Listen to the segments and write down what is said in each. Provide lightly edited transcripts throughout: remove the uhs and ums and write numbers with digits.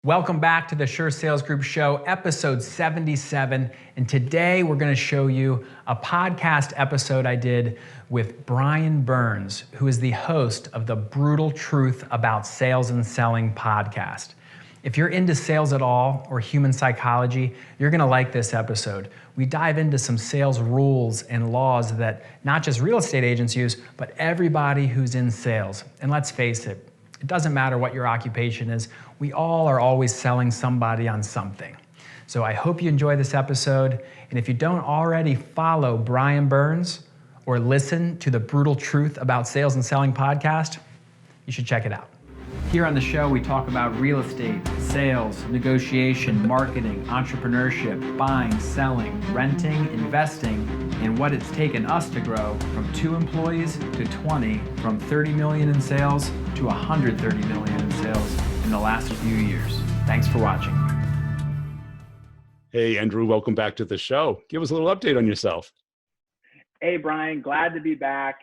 Welcome back to the Sure Sales Group Show, episode 77. And today we're going to show you a podcast episode I did with Brian Burns, who is the host of the Brutal Truth About Sales and Selling podcast. If you're into sales at all or human psychology, you're going to like this episode. We dive into some sales rules and laws that not just real estate agents use, but everybody who's in sales. And let's face it, it doesn't matter what your occupation is. We all are always selling somebody on something. So I hope you enjoy this episode. And if you don't already follow Brian Burns or listen to the Brutal Truth About Sales and Selling podcast, you should check it out. Here on the show, we talk about real estate, sales, negotiation, marketing, entrepreneurship, buying, selling, renting, investing, and what it's taken us to grow from 2 employees to 20, from 30 million in sales to 130 million in sales in the last few years. Thanks for watching. Hey, Andrew, welcome back to the show. Give us a little update on yourself. Hey, Brian, glad to be back.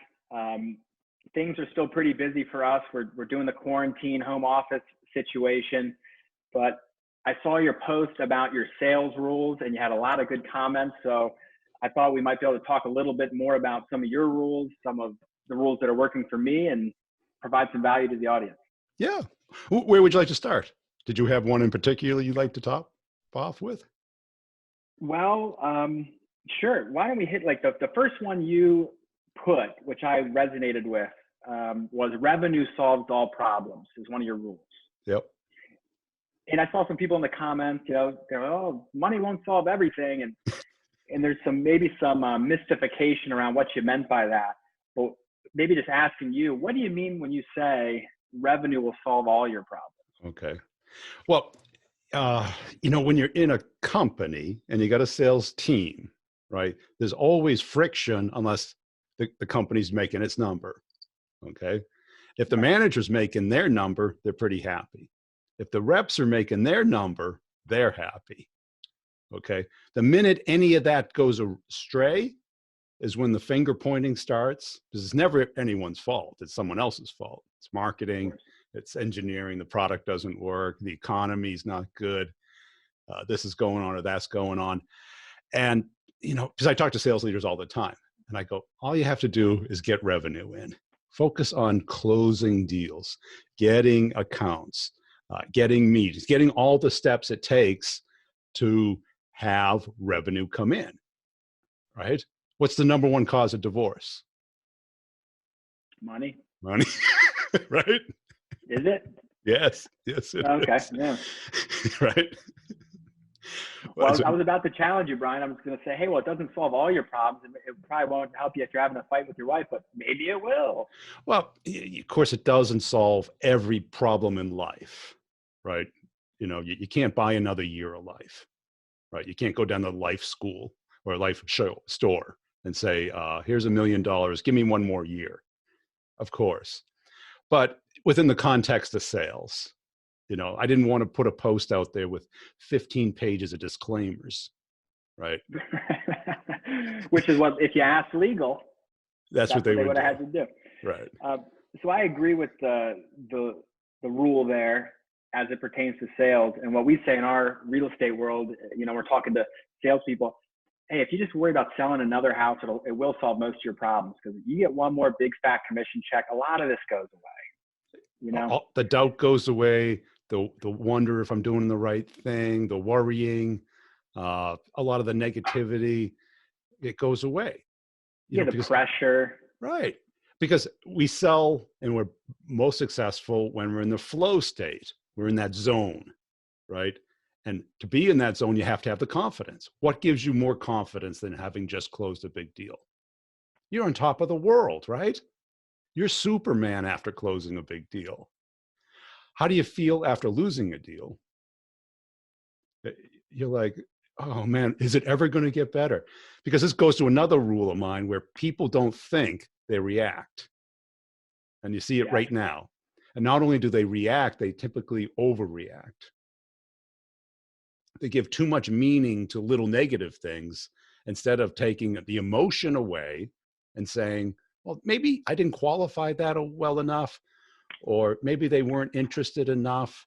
Things are still pretty busy for us. We're doing the quarantine home office situation, but I saw your post about your sales rules and you had a lot of good comments. So I thought we might be able to talk a little bit more about some of your rules, some of the rules that are working for me, and provide some value to the audience. Yeah. Where would you like to start? Did you have one in particular you'd like to top off with? Well, sure. Why don't we hit like the first one you put, which I resonated with, was revenue solves all problems is one of your rules. Yep. And I saw some people in the comments, they're, oh, money won't solve everything. And there's maybe some mystification around what you meant by that. But maybe just asking you, what do you mean when you say revenue will solve all your problems? Okay. Well, when you're in a company and you got a sales team, right, there's always friction unless the company's making its number. Okay. If the manager's making their number, they're pretty happy. If the reps are making their number, they're happy. Okay. The minute any of that goes astray is when the finger pointing starts, because it's never anyone's fault. It's someone else's fault. It's marketing, it's engineering, the product doesn't work, the economy's not good, this is going on or that's going on. And, because I talk to sales leaders all the time and I go, all you have to do is get revenue in. Focus on closing deals, getting accounts, getting meetings, getting all the steps it takes to have revenue come in, right? What's the number one cause of divorce? Money. Money, right? Is it? Yes, it okay, is. Yeah. Right? Well, I was about to challenge you, Brian. I was going to say, hey, well, it doesn't solve all your problems. It probably won't help you if you're having a fight with your wife, but maybe it will. Well, of course, it doesn't solve every problem in life, right? You can't buy another year of life, right? You can't go down to life school or life store and say, here's $1 million, give me one more year. Of course. But within the context of sales, I didn't want to put a post out there with 15 pages of disclaimers, right? Which is what, if you ask legal, that's what they would have do. had to do. Right. So I agree with the rule there as it pertains to sales. And what we say in our real estate world, we're talking to salespeople. Hey, if you just worry about selling another house, it will solve most of your problems, because you get one more big fat commission check, a lot of this goes away. The doubt goes away. The wonder if I'm doing the right thing, the worrying, a lot of the negativity, it goes away. The pressure. Right. Because we sell and we're most successful when we're in the flow state. We're in that zone, right? And to be in that zone, you have to have the confidence. What gives you more confidence than having just closed a big deal? You're on top of the world, right? You're Superman after closing a big deal. How do you feel after losing a deal? You're like, oh man, is it ever going to get better? Because this goes to another rule of mine where people don't think, they react. And you see it right now. And not only do they react, they typically overreact. They give too much meaning to little negative things instead of taking the emotion away and saying, well, maybe I didn't qualify that well enough, or maybe they weren't interested enough.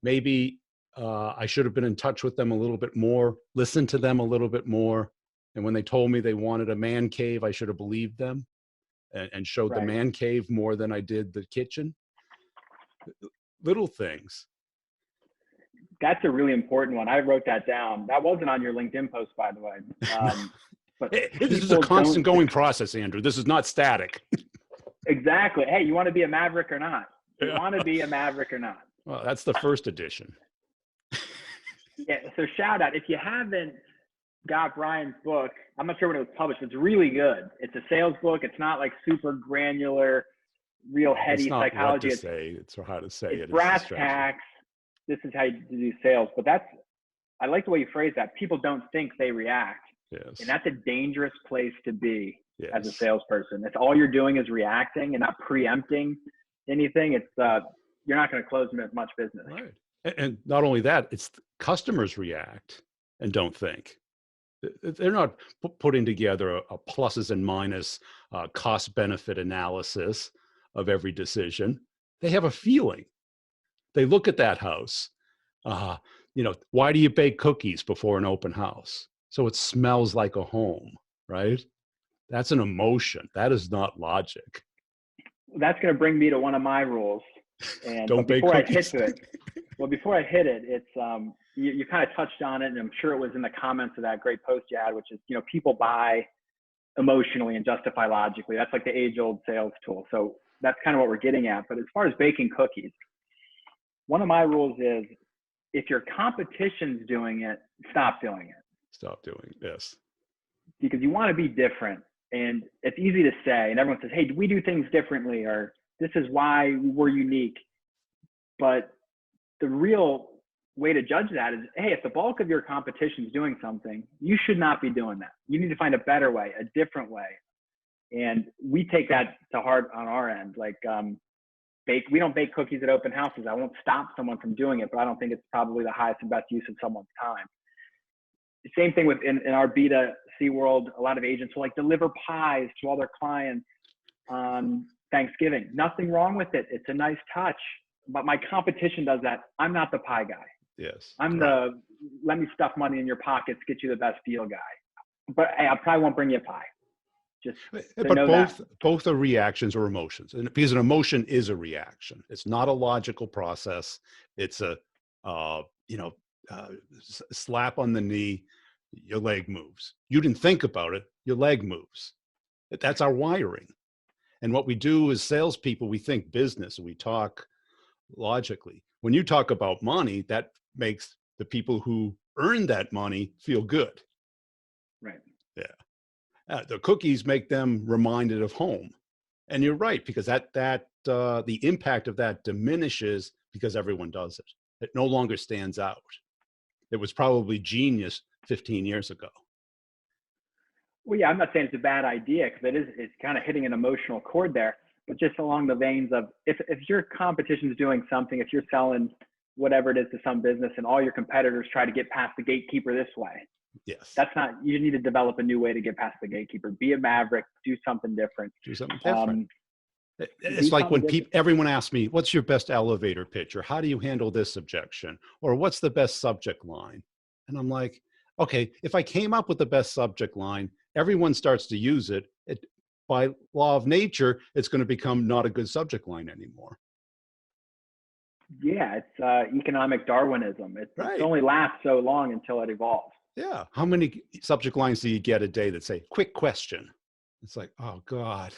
Maybe I should have been in touch with them a little bit more, listened to them a little bit more. And when they told me they wanted a man cave, I should have believed them and showed the Right. man cave more than I did the kitchen. Little things. That's a really important one. I wrote that down. That wasn't on your LinkedIn post, by the way. But This is a people constant don't- going process, Andrew. This is not static. Exactly. Hey, you want to be a maverick or not? You Yeah. want to be a maverick or not? Well, that's the first edition. Yeah. So shout out. If you haven't got Brian's book, I'm not sure when it was published. It's really good. It's a sales book. It's not like super granular, real heady It's not psychology. what to say. It's how to say it. It's It's brass the strategy. tacks. This is how you do sales. But I like the way you phrase that. People don't think, they react. Yes. And that's a dangerous place to be Yes. as a salesperson. If all you're doing is reacting and not preempting anything, it's you're not going to close much business. Right. And not only that, it's customers react and don't think. They're not putting together a pluses and minus cost benefit analysis of every decision. They have a feeling. They look at that house. Why do you bake cookies before an open house? So it smells like a home, right? That's an emotion. That is not logic. That's going to bring me to one of my rules. And Don't bake before cookies. I hit it, before I hit it, it's you kind of touched on it, and I'm sure it was in the comments of that great post you had, which is people buy emotionally and justify logically. That's like the age-old sales tool. So that's kind of what we're getting at. But as far as baking cookies, one of my rules is if your competition's doing it, stop doing it. Stop doing this. Because you want to be different. And it's easy to say, and everyone says, hey, we do things differently, or this is why we're unique. But the real way to judge that is, hey, if the bulk of your competition is doing something, you should not be doing that. You need to find a better way, a different way. And we take that to heart on our end. Like, we don't bake cookies at open houses. I won't stop someone from doing it, but I don't think it's probably the highest and best use of someone's time. Same thing with in our B2C world, a lot of agents will deliver pies to all their clients on Thanksgiving. Nothing wrong with it. It's a nice touch. But my competition does that. I'm not the pie guy. Yes. I'm right. the let me stuff money in your pockets, get you the best deal guy. But hey, I probably won't bring you a pie. Just But know both are reactions or emotions, and because an emotion is a reaction, it's not a logical process. It's a slap on the knee, your leg moves. You didn't think about it, your leg moves. That's our wiring. And what we do as salespeople, we think business, we talk logically. When you talk about money, that makes the people who earn that money feel good. Right. Yeah. The cookies make them reminded of home. And you're right, because the impact of that diminishes because everyone does it. It no longer stands out. It was probably genius 15 years ago. Well, yeah, I'm not saying it's a bad idea, because it's kind of hitting an emotional chord there, but just along the veins of if your competition is doing something, if you're selling whatever it is to some business and all your competitors try to get past the gatekeeper this way, Yes. you need to develop a new way to get past the gatekeeper. Be a maverick, do something different. Do something different. It's do like when something everyone asks me, what's your best elevator pitch? Or how do you handle this objection? Or what's the best subject line? And I'm like, okay, if I came up with the best subject line, everyone starts to use it. By law of nature, it's going to become not a good subject line anymore. Yeah, it's economic Darwinism. It only lasts so long until it evolves. Yeah. How many subject lines do you get a day that say, quick question? It's like, oh God,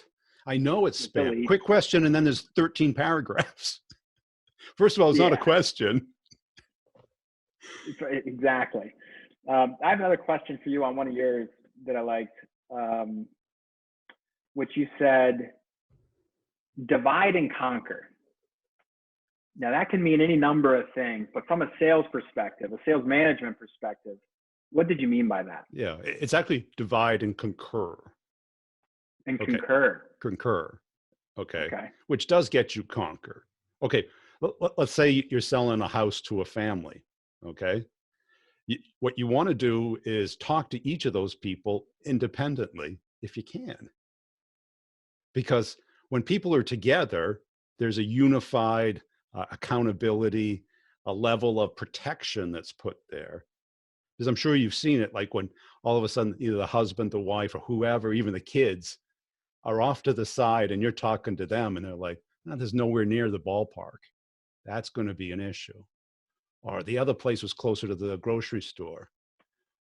I know it's spam. Delete. Quick question, and then there's 13 paragraphs. First of all, it's not a question. Exactly. I have another question for you on one of yours that I liked, which you said, divide and conquer. Now that can mean any number of things, but from a sales perspective, a sales management perspective, what did you mean by that? Yeah, it's actually divide and concur. And concur. Concur. Okay. Which does get you conquer. Okay. Let's say you're selling a house to a family. Okay. What you want to do is talk to each of those people independently if you can. Because when people are together, there's a unified accountability, a level of protection that's put there. Because I'm sure you've seen it, like when all of a sudden either the husband, the wife, or whoever, even the kids, are off to the side and you're talking to them and they're like, no, there's nowhere near the ballpark. That's going to be an issue. Or the other place was closer to the grocery store.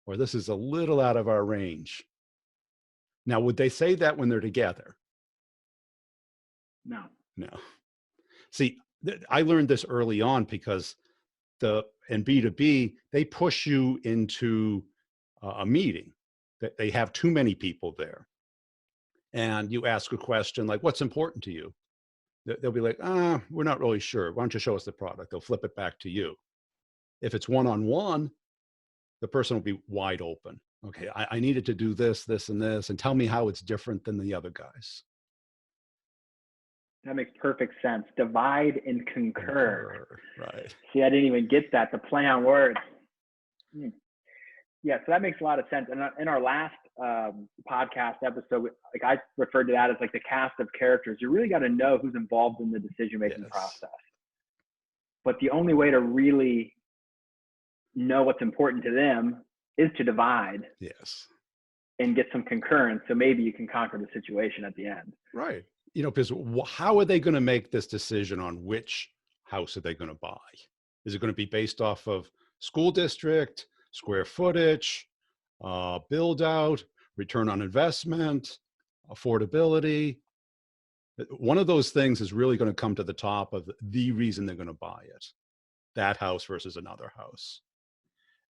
Or this is a little out of our range. Now, would they say that when they're together? No. No. See, I learned this early on because in B2B, they push you into a meeting. They have too many people there. And you ask a question like, what's important to you? They'll be like, we're not really sure. Why don't you show us the product? They'll flip it back to you. If it's one-on-one, the person will be wide open. Okay, I needed to do this, this, and this, and tell me how it's different than the other guys. That makes perfect sense. Divide and concur. Right. See, I didn't even get that. The play on words. Yeah, so that makes a lot of sense. And in our last podcast episode, like I referred to that as like the cast of characters. You really got to know who's involved in the decision-making process. But the only way to really know what's important to them is to divide. Yes. And get some concurrence. So maybe you can conquer the situation at the end. Right. You know, because how are they going to make this decision on which house are they going to buy? Is it going to be based off of school district, square footage, build out, return on investment, affordability? One of those things is really going to come to the top of the reason they're going to buy it. That house versus another house.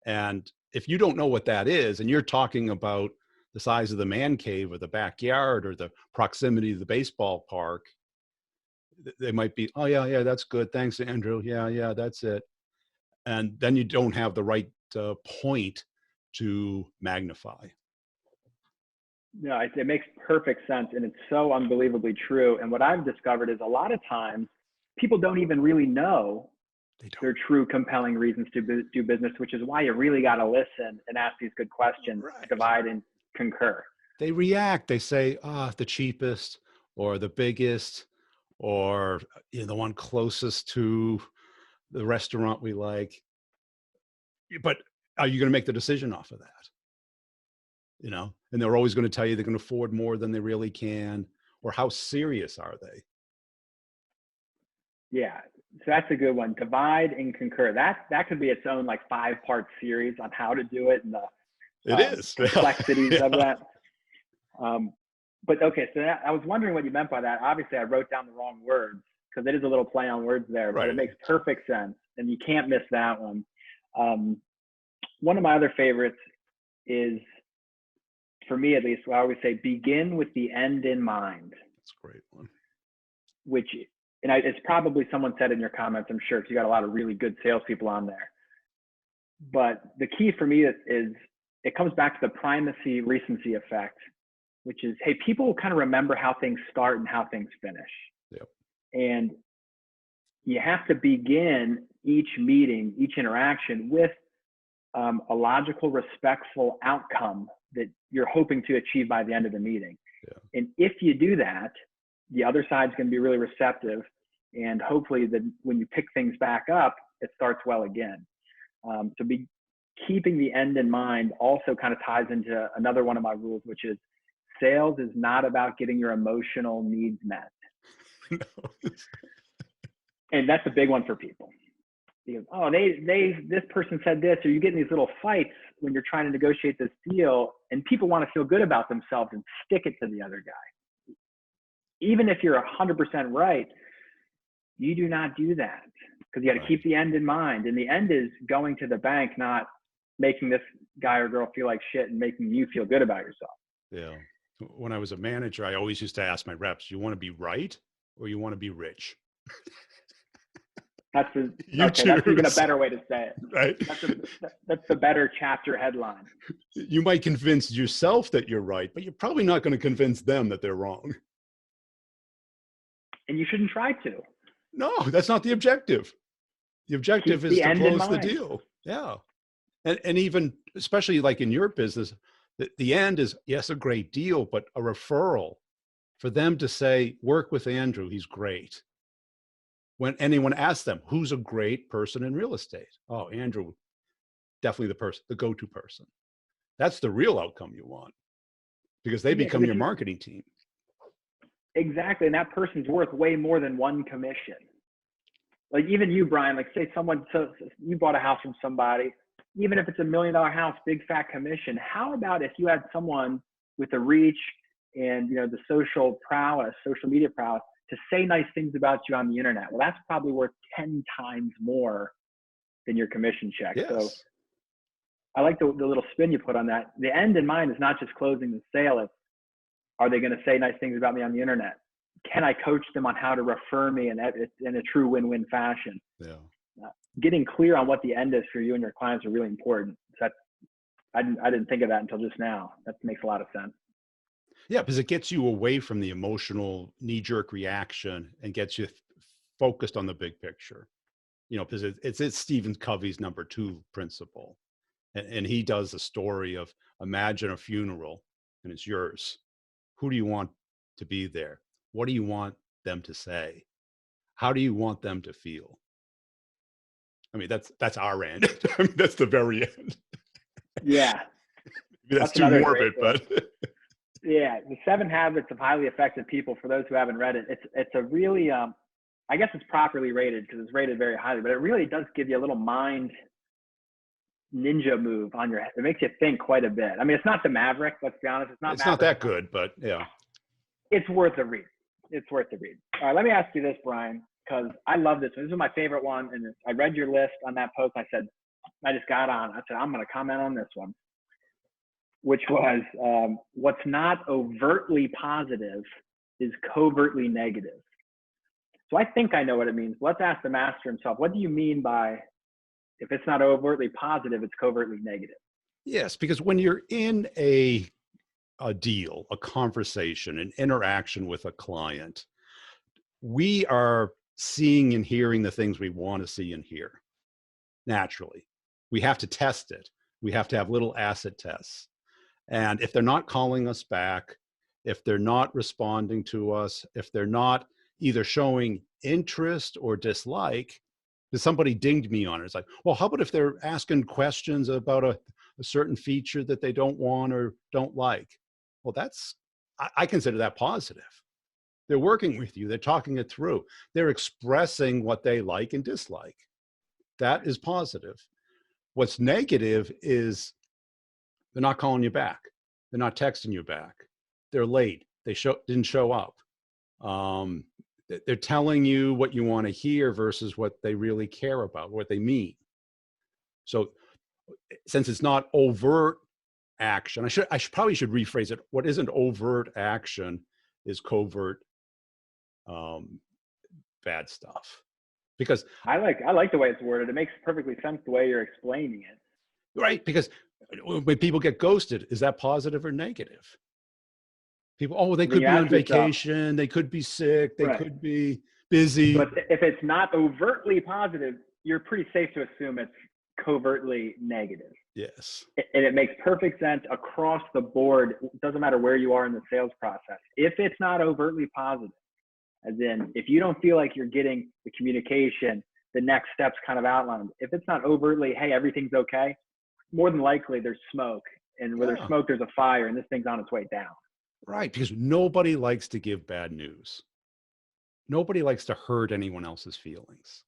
And if you don't know what that is, and you're talking about the size of the man cave or the backyard or the proximity to the baseball park, they might be, oh yeah, that's good. Thanks, Andrew. Yeah, that's it. And then you don't have the right point to magnify. No, it makes perfect sense. And it's so unbelievably true. And what I've discovered is a lot of times people don't even really know their true compelling reasons to do business, which is why you really got to listen and ask these good questions, right. Divide and concur. They react. They say, the cheapest or the biggest or the one closest to the restaurant we like. But are you going to make the decision off of that? And they're always going to tell you they're going to afford more than they really can, or how serious are they? Yeah. So that's a good one. Divide and concur. That could be its own like 5-part series on how to do it and the complexities of that. But okay, so I was wondering what you meant by that. Obviously, I wrote down the wrong words because it is a little play on words there, right. But it makes perfect sense, and you can't miss that one. One of my other favorites is, for me at least, I always say, begin with the end in mind. That's a great one. It's probably someone said in your comments, I'm sure, because you got a lot of really good salespeople on there. But the key for me is it comes back to the primacy recency effect, which is, hey, people kind of remember how things start and how things finish. Yep. And you have to begin each meeting, each interaction with a logical, respectful outcome that you're hoping to achieve by the end of the meeting. Yeah. And if you do that, the other side's going to be really receptive, and hopefully when you pick things back up, it starts well again. So keeping the end in mind also kind of ties into another one of my rules, which is sales is not about getting your emotional needs met. No. And that's a big one for people. Because, this person said this, or you get in these little fights when you're trying to negotiate this deal, and people want to feel good about themselves and stick it to the other guy. Even if you're 100% right, you do not do that, because you got to keep the end in mind. And the end is going to the bank, not making this guy or girl feel like shit and making you feel good about yourself. Yeah. When I was a manager, I always used to ask my reps, you want to be right or you want to be rich? That's even a better way to say it. Right. That's the better chapter headline. You might convince yourself that you're right, but you're probably not going to convince them that they're wrong. And you shouldn't try to. No, that's not the objective. The objective is to close the deal. Yeah. And even, especially like in your business, the end is, yes, a great deal, but a referral for them to say, work with Andrew, he's great. when anyone asks them, who's a great person in real estate? Oh, Andrew, definitely the person, the go-to person. That's the real outcome you want, because they Yeah, 'cause become if your you, marketing team. exactly, and that person's worth way more than one commission. Like even you, Brian, like say someone, so you bought a house from somebody, even if it's $1 million house, big fat commission. How about if you had someone with the reach and the social prowess, social media prowess to say nice things about you on the internet? Well, that's probably worth 10 times more than your commission check. So Yes. I like the little spin you put on that. The end in mind is not just closing the sale. It's, are they going to say nice things about me on the internet? Can I coach them on how to refer me in a true win-win fashion? Yeah. Getting clear on what the end is for you and your clients are really important. So I didn't think of that until just now. That makes a lot of sense. Yeah, because it gets you away from the emotional knee-jerk reaction and gets you focused on the big picture. Because it's Stephen Covey's number 2 principle. And he does a story of, imagine a funeral and it's yours. Who do you want to be there? What do you want them to say? How do you want them to feel? I mean, that's our end. I mean, that's the very end. Yeah. That's too another morbid, great but yeah, The 7 Habits of Highly Effective People, for those who haven't read it, it's a really, I guess it's properly rated because it's rated very highly, but it really does give you a little mind ninja move on your head. It makes you think quite a bit. I mean, it's not the Maverick, let's be honest. It's not it's not Maverick. that good, but yeah. It's worth a read. It's worth a read. All right, let me ask you this, Brian, because I love this one. This is my favorite one. And I read your list on that post. I just got on. I said, I'm going to comment on this one, which was what's not overtly positive is covertly negative. So I think I know what it means. Let's ask the master himself. What do you mean by, if it's not overtly positive, it's covertly negative? Yes, because when you're in a deal, a conversation, an interaction with a client, we are seeing and hearing the things we want to see and hear naturally. We have to test it. We have to have little acid tests. And if they're not calling us back, if they're not responding to us, if they're not either showing interest or dislike, because somebody dinged me on it. It's like, well, how about if they're asking questions about a certain feature that they don't want or don't like? Well, I consider that positive. They're working with you. They're talking it through. They're expressing what they like and dislike. That is positive. What's negative is they're not calling you back. They're not texting you back. They're late. They didn't show up. They're telling you what you want to hear versus what they really care about, what they mean. So since it's not overt action, I probably should rephrase it. What isn't overt action is covert bad stuff. Because I like the way it's worded. It makes perfectly sense the way you're explaining it. right, because when people get ghosted, is that positive or negative? People, oh, they could be on vacation, they could be sick, they could be busy. But if it's not overtly positive, you're pretty safe to assume it's covertly negative. Yes. And it makes perfect sense across the board. It doesn't matter where you are in the sales process. If it's not overtly positive, as in if you don't feel like you're getting the communication, the next steps kind of outlined, if it's not overtly, hey, everything's okay, more than likely there's smoke. And where there's smoke, there's a fire, and this thing's on its way down. Right, because nobody likes to give bad news. Nobody likes to hurt anyone else's feelings.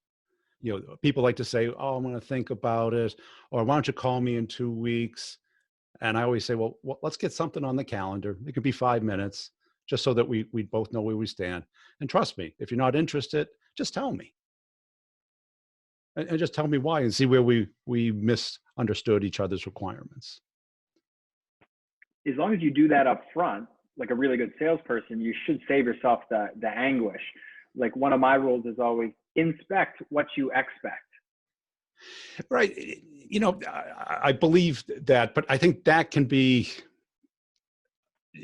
People like to say, oh, I'm going to think about it, or why don't you call me in 2 weeks? And I always say, well, let's get something on the calendar. It could be 5 minutes, just so that we both know where we stand. And trust me, if you're not interested, just tell me. And just tell me why, and see where we misunderstood each other's requirements. As long as you do that up front, like a really good salesperson, you should save yourself the anguish. Like one of my rules is always inspect what you expect. Right. I believe that, but I think that can be,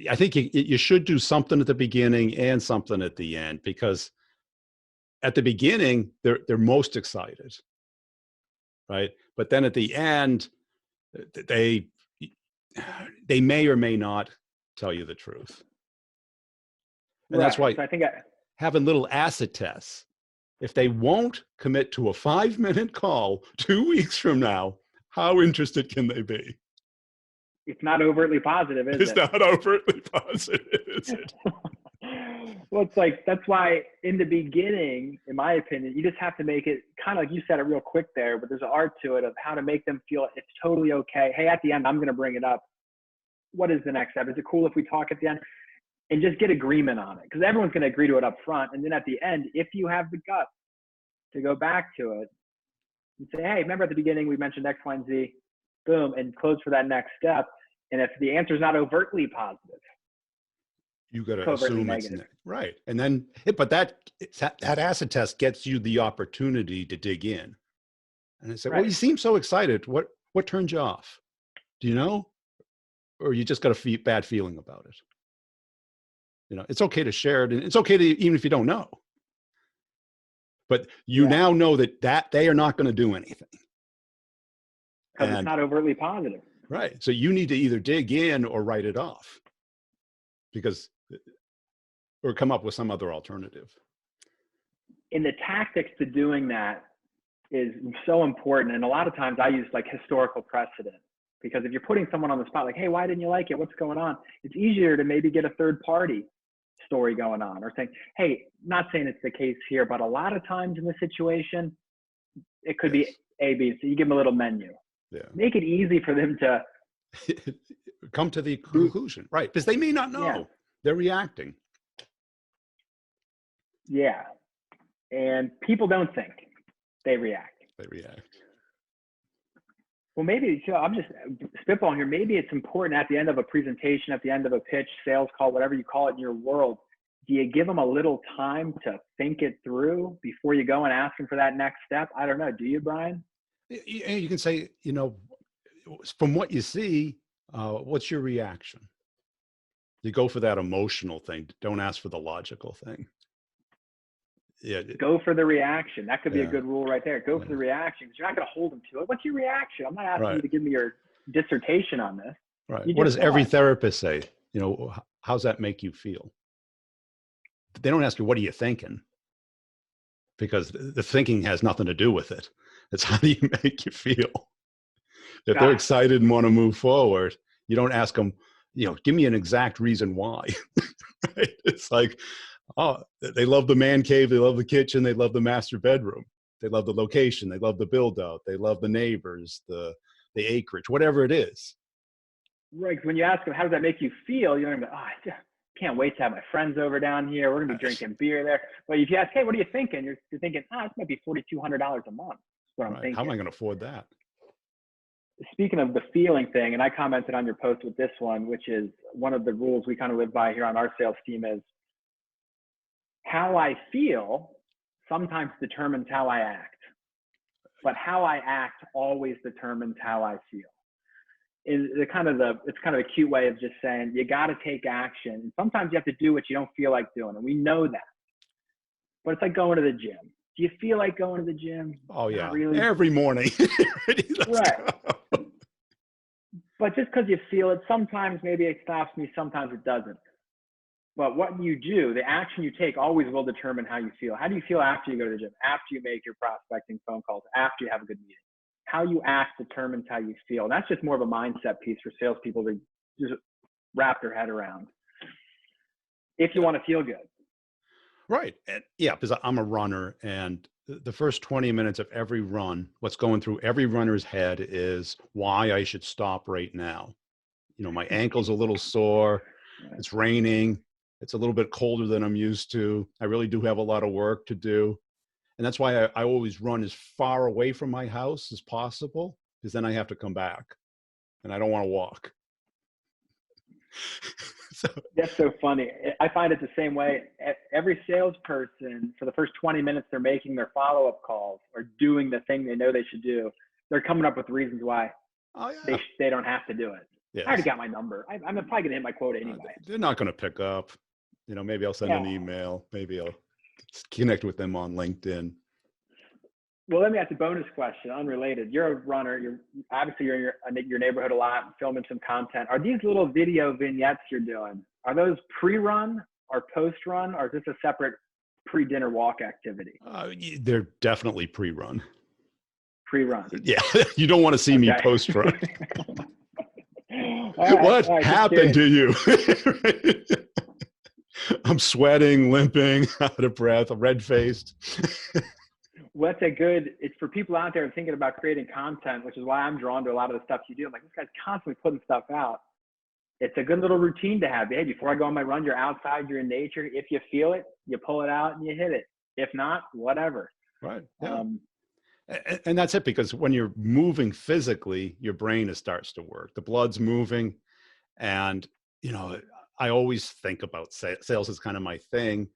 I think you should do something at the beginning and something at the end, because at the beginning, they're most excited. Right. But then at the end, they may or may not tell you the truth. And that's why So I think having little acid tests, If they won't commit to a 5-minute call 2 weeks from now, how interested can they be? It's not overtly positive, is It's it? not overtly positive, is it? Well, it's like, that's why in the beginning, in my opinion, you just have to make it kind of like you said it real quick there, but there's an art to it of how to make them feel it's totally okay. Hey, at the end, I'm going to bring it up. What is the next step? Is it cool if we talk at the end? And just get agreement on it, because everyone's going to agree to it up front. And then at the end, if you have the guts to go back to it and say, hey, remember at the beginning we mentioned X, Y, and Z, boom, and close for that next step. And if the answer is not overtly positive, You got to covertly assume it's negative. right. And then, but that acid test gets you the opportunity to dig in. And I say, well, Right. you seem so excited. What turned you off? Do you know? Or you just got a bad feeling about it? You know, it's okay to share it, and it's okay to, even if you don't know. But you Yeah. now know that they are not going to do anything. Because it's And not overtly positive. right. So you need to either dig in or write it off, because, or come up with some other alternative. And the tactics to doing that is so important. And a lot of times I use like historical precedent, because if you're putting someone on the spot, like, hey, why didn't you like it? What's going on? It's easier to maybe get a third party story going on, or saying, hey, not saying it's the case here, but a lot of times in this situation, it could Yes. be A, B, so you give them a little menu. Yeah. Make it easy for them to Come to the conclusion, right? Because they may not know. Yeah. They're reacting. Yeah. And people don't think, they react. They react. Well, maybe, so I'm just spitballing here. Maybe it's important at the end of a presentation, at the end of a pitch, sales call, whatever you call it in your world, do you give them a little time to think it through before you go and ask them for that next step? I don't know. Do you, Brian? You can say, you know, from what you see, what's your reaction? You go for that emotional thing. Don't ask for the logical thing. Yeah. Go for the reaction. That could be a Yeah. good rule right there. Go for Yeah. the reaction, because you're not going to hold them to it. What's your reaction? I'm not asking you Right. to give me your dissertation on this. Right. You What just does every want. therapist say? You know, how's that make you feel? They don't ask you, what are you thinking? Because the thinking has nothing to do with it. It's how do you make you feel? If they're Got it. excited and want to move forward, you don't ask them, you know, give me an exact reason why. Right? It's like, oh, they love the man cave, they love the kitchen, they love the master bedroom, they love the location, they love the build out, they love the neighbors, the acreage, whatever it is. Right. 'Cause when you ask them, how does that make you feel? You're going to be, oh, I just can't wait to have my friends over down here. We're going to be drinking beer there. But if you ask, hey, what are you thinking? You're thinking, this might be $4,200 a month. That's what I'm Right. thinking. How am I going to afford that? Speaking of the feeling thing, and I commented on your post with this one, which is one of the rules we kind of live by here on our sales team, is how I feel sometimes determines how I act, but how I act always determines how I feel. It's kind of a cute way of just saying you got to take action. Sometimes you have to do what you don't feel like doing, and we know that. But it's like going to the gym. Do you feel like going to the gym? Oh yeah, Not really. every morning. Let's Right. go. But just because you feel it, sometimes maybe it stops me, sometimes it doesn't. But what you do, the action you take always will determine how you feel. How do you feel after you go to the gym, after you make your prospecting phone calls, after you have a good meeting? How you act determines how you feel. And that's just more of a mindset piece for salespeople to just wrap their head around. If you want to feel good. Right. And yeah, because I'm a runner, and the first 20 minutes of every run, what's going through every runner's head is why I should stop right now. You know, my ankle's a little sore. It's raining. It's a little bit colder than I'm used to. I really do have a lot of work to do. And that's why I always run as far away from my house as possible, because then I have to come back and I don't want to walk. So That's so funny. I find it the same way. Every salesperson, for the first 20 minutes, they're making their follow-up calls or doing the thing they know they should do. They're coming up with reasons why they don't have to do it. Yes. I already got my number. I'm probably going to hit my quota anyway. They're not going to pick up. You know, maybe I'll send an email. Maybe I'll connect with them on LinkedIn. Well, let me ask a bonus question, unrelated. You're a runner. You're in your neighborhood a lot, filming some content. Are these little video vignettes you're doing, are those pre-run or post-run, or is this a separate pre-dinner walk activity? They're definitely pre-run. Pre-run. Yeah, you don't want to see me Okay. post-run. All right, What all right, just happened curious. to you? I'm sweating, limping, out of breath, red-faced. What's a good, it's for people out there thinking about creating content, which is why I'm drawn to a lot of the stuff you do. I'm like, this guy's constantly putting stuff out. It's a good little routine to have. Hey, before I go on my run, you're outside, you're in nature. If you feel it, you pull it out and you hit it. If not, whatever. Right. Yeah. And that's it, because when you're moving physically, your brain starts to work. The blood's moving. And, you know, I always think about sales as kind of my thing.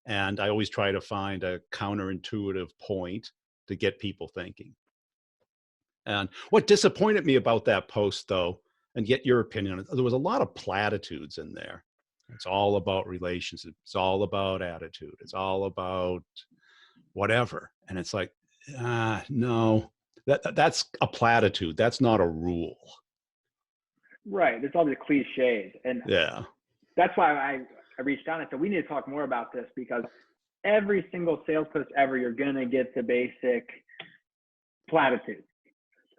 And I always try to find a counterintuitive point to get people thinking. And what disappointed me about that post, though, and get your opinion on it, there was a lot of platitudes in there. It's all about relationships. It's all about attitude. It's all about whatever. And it's like, no, that's a platitude. That's not a rule. Right. It's all the cliches. And Yeah. that's why I reached out and said, we need to talk more about this, because every single sales post ever, you're going to get the basic platitudes.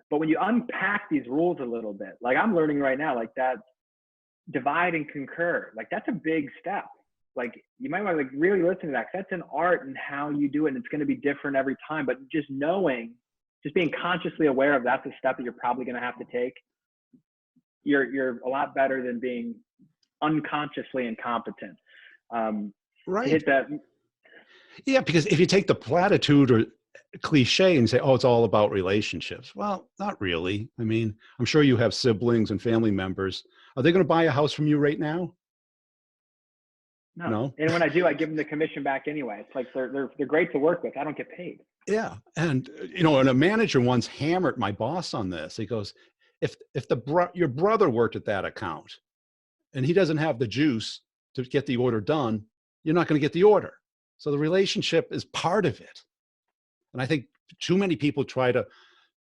But when you unpack these rules a little bit, like I'm learning right now, like that divide and concur, like that's a big step. Like you might want to like really listen to that, 'cause that's an art in how you do it. And it's going to be different every time, but just knowing, just being consciously aware of that's a step that you're probably going to have to take. You're a lot better than being unconsciously incompetent. Right. Hit that. Yeah, because if you take the platitude or cliche and say, oh, it's all about relationships. Well, not really. I mean, I'm sure you have siblings and family members. Are they going to buy a house from you right now? No. And when I do, I give them the commission back anyway. It's like they're great to work with. I don't get paid. Yeah. And, you know, and a manager once hammered my boss on this. He goes, if your brother worked at that account and he doesn't have the juice to get the order done, you're not going to get the order. So the relationship is part of it. And I think too many people try to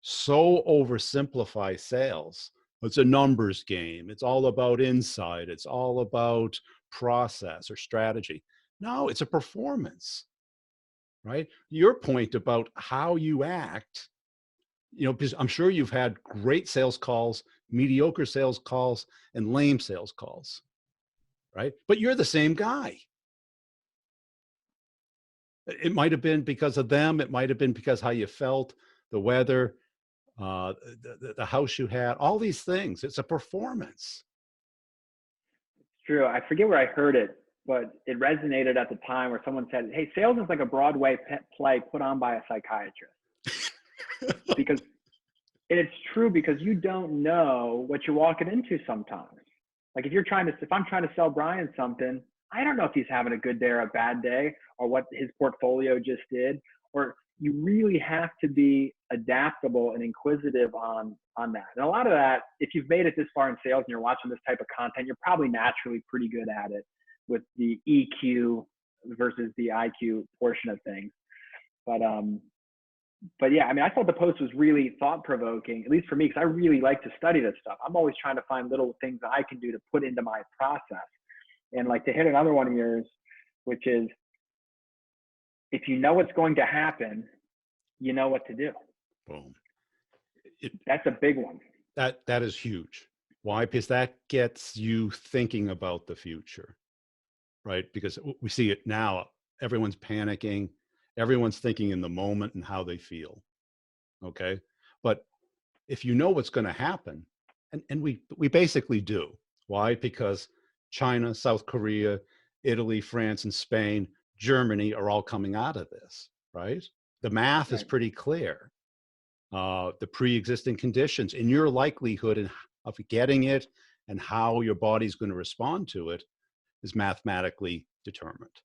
so oversimplify sales. It's a numbers game. It's all about insight. It's all about process or strategy. No, it's a performance, right? Your point about how you act, you know, because I'm sure you've had great sales calls, mediocre sales calls, and lame sales calls, right? But you're the same guy. It might have been because of them. It might have been because how you felt, the weather, the house you had, all these things. It's a performance. It's true. I forget where I heard it, but it resonated at the time where someone said, hey, sales is like a Broadway play put on by a psychiatrist. Because it's true, because you don't know what you're walking into sometimes. Like if I'm trying to sell Brian something, I don't know if he's having a good day or a bad day, or what his portfolio just did. Or you really have to be adaptable and inquisitive on that. And a lot of that, if you've made it this far in sales and you're watching this type of content, you're probably naturally pretty good at it with the EQ versus the IQ portion of things. But yeah, I mean, I thought the post was really thought provoking, at least for me, because I really like to study this stuff. I'm always trying to find little things that I can do to put into my process. And like to hit another one of yours, which is, if you know what's going to happen, you know what to do. Boom. That's a big one. That is huge. Why? Because that gets you thinking about the future, right? Because we see it now. Everyone's panicking. Everyone's thinking in the moment and how they feel. Okay. But if you know what's going to happen, and we basically do. Why? Because China, South Korea, Italy, France, and Spain, Germany are all coming out of this, right? The math is pretty clear. The pre-existing conditions and your likelihood of getting it and how your body's going to respond to it is mathematically determined.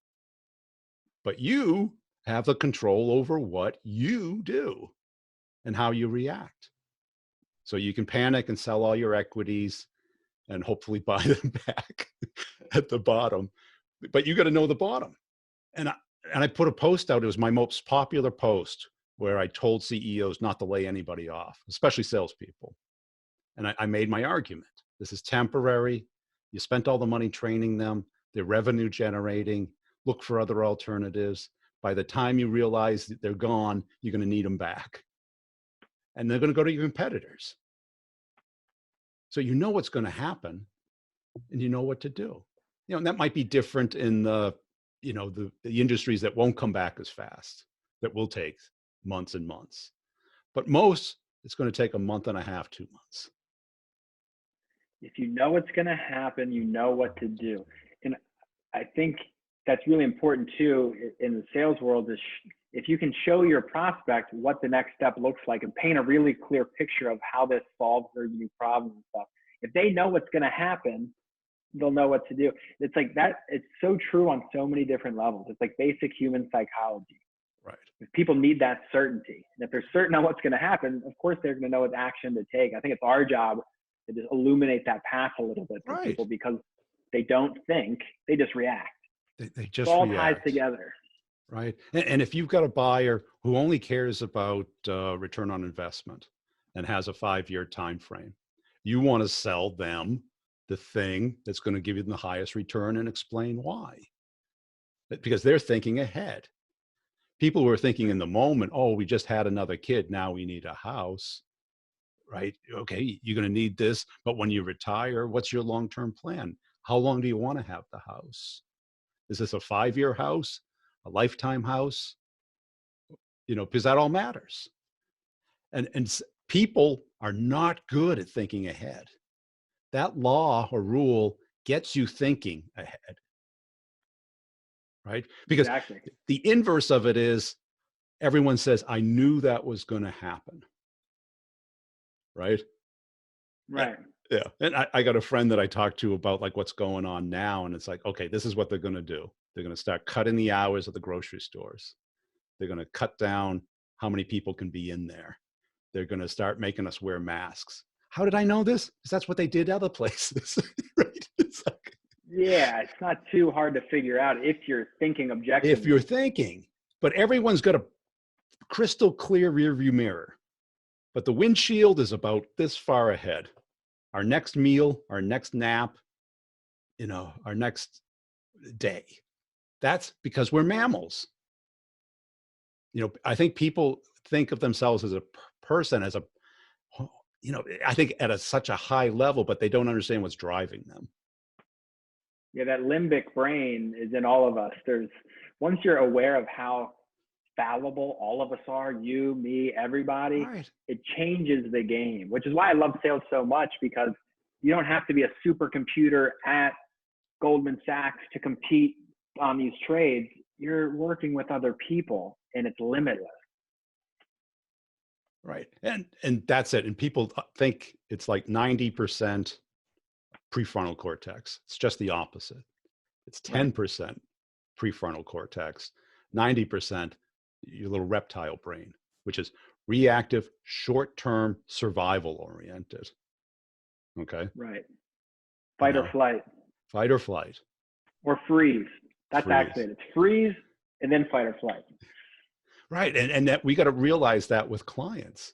But you have the control over what you do and how you react. So you can panic and sell all your equities and hopefully buy them back at the bottom. But you got to know the bottom. And I put a post out. It was my most popular post where I told CEOs not to lay anybody off, especially salespeople. And I made my argument. This is temporary. You spent all the money training them. They're revenue generating. look for other alternatives. By the time you realize that they're gone, you're going to need them back. And they're going to go to your competitors. So you know what's going to happen and you know what to do. And that might be different in the industries that won't come back as fast, that will take months and months. But most, it's going to take a month and a half, 2 months. If you know what's going to happen, you know what to do. And I think that's really important too in the sales world is if you can show your prospect what the next step looks like and paint a really clear picture of how this solves their new problem and stuff. If they know what's going to happen, they'll know what to do. It's like that. It's so true on so many different levels. It's like basic human psychology. Right. If people need that certainty, and if they're certain on what's going to happen, of course they're going to know what action to take. I think it's our job to just illuminate that path a little bit for people because they don't think, they just react. They just it all react. ties together. Right. And if you've got a buyer who only cares about return on investment and has a 5-year time frame, you want to sell them the thing that's going to give you the highest return and explain why. Because they're thinking ahead. People who are thinking in the moment, oh, we just had another kid, now we need a house, right? Okay, you're going to need this, but when you retire, what's your long-term plan? How long do you want to have the house? Is this a 5-year house, a lifetime house? Because that all matters. And people are not good at thinking ahead. That law or rule gets you thinking ahead, right? Because the inverse of it is everyone says, I knew that was going to happen, right? Right. Yeah. And I got a friend that I talked to about like what's going on now. And it's like, okay, this is what they're going to do. They're going to start cutting the hours of the grocery stores. They're going to cut down how many people can be in there. They're going to start making us wear masks. How did I know this? Because that's what they did other places, right? It's like, yeah, it's not too hard to figure out if you're thinking objectively. If you're thinking, but everyone's got a crystal clear rear view mirror, but the windshield is about this far ahead. Our next meal, our next nap, our next day. That's because we're mammals. I think people think of themselves as a person, as a, I think at such a high level, but they don't understand what's driving them. Yeah, that limbic brain is in all of us. Once you're aware of how fallible all of us are, you, me, everybody, right, it changes the game, which is why I love sales so much, because you don't have to be a supercomputer at Goldman Sachs to compete on these trades. You're working with other people and it's limitless. Right. And that's it. And people think it's like 90% prefrontal cortex. It's just the opposite. It's 10% prefrontal cortex, 90% your little reptile brain, which is reactive, short-term, survival oriented. Okay. Right. Fight or flight. Fight or flight. Or freeze. That's actually it. It's freeze and then fight or flight. Right. And that we got to realize that with clients.